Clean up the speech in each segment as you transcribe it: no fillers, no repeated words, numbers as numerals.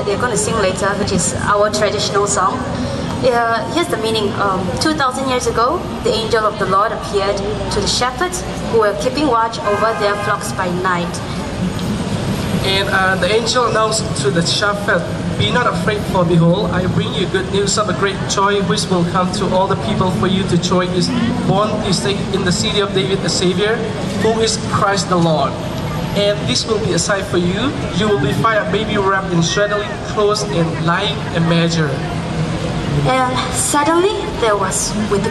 they're going to sing later, which is our traditional song. Here's the meaning. 2,000 years ago, the angel of the Lord appeared to the shepherds who were keeping watch over their flocks by night. And the angel announced to the shepherd, "Be not afraid, for behold, I bring you good news of a great joy, which will come to all the people. For you to joy is born in the city of David a Savior, who is Christ the Lord. And this will be a sign for you. You will find a baby wrapped in swaddling clothes and lying a manger." And suddenly there was, with the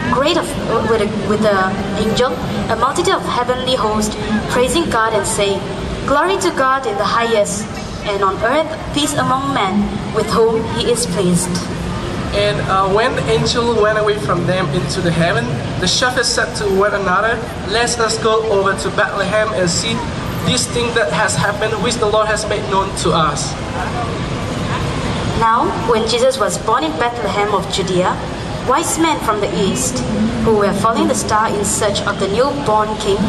angel, a multitude of heavenly hosts praising God and saying, "Glory to God in the highest, and on earth peace among men with whom he is pleased." And when the angel went away from them into the heaven, the shepherds said to one another, "Let us go over to Bethlehem and see this thing that has happened, which the Lord has made known to us." Now, when Jesus was born in Bethlehem of Judea, wise men from the east, who were following the star in search of the newborn king,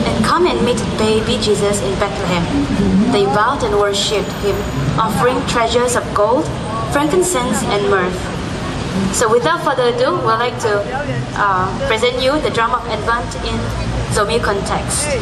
and come and meet baby Jesus in Bethlehem, they bowed and worshipped him, offering treasures of gold, frankincense, and myrrh. So without further ado, we'd like to present you the Drum of Advent in Zomi context.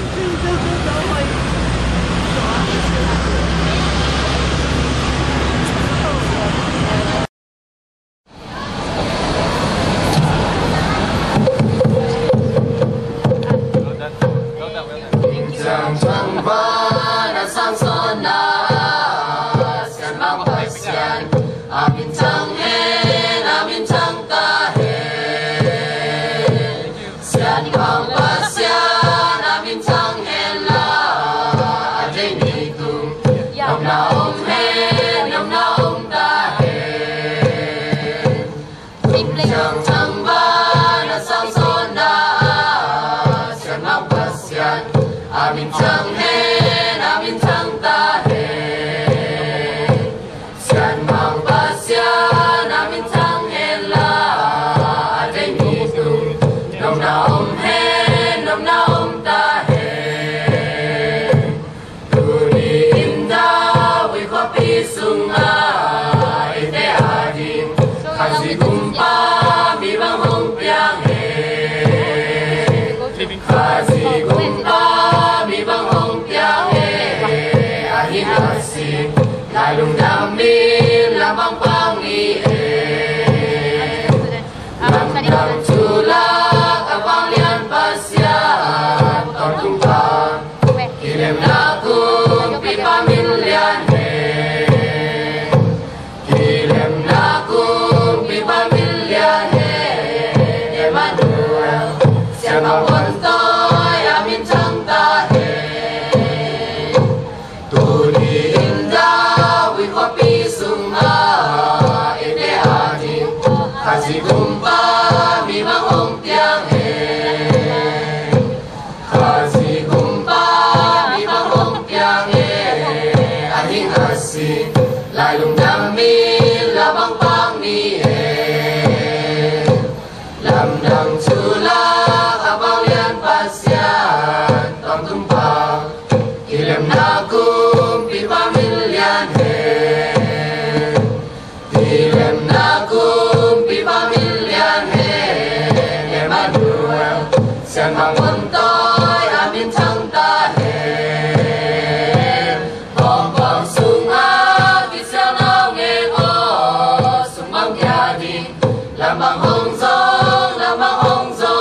Lamang hong zong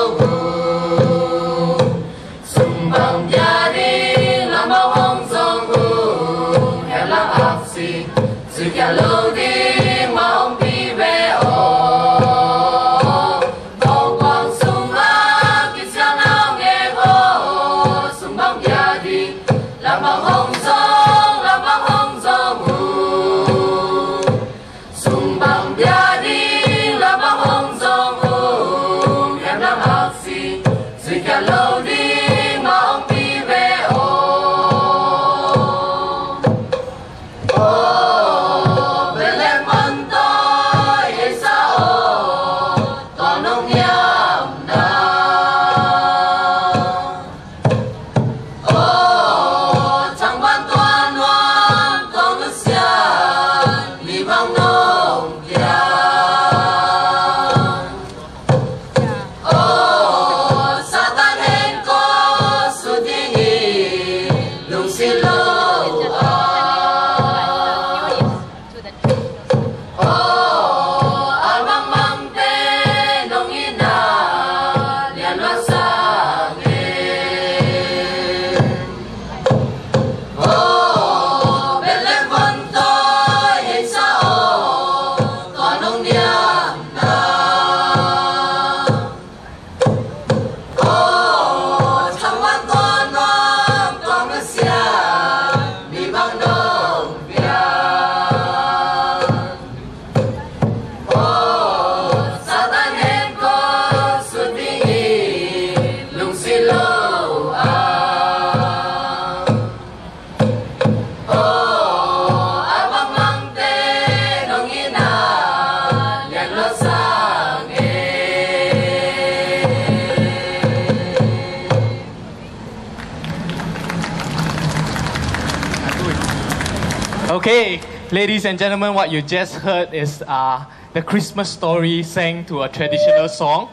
Okay, ladies and gentlemen, what you just heard is the Christmas story sang to a traditional song,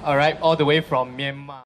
all right, all the way from Myanmar.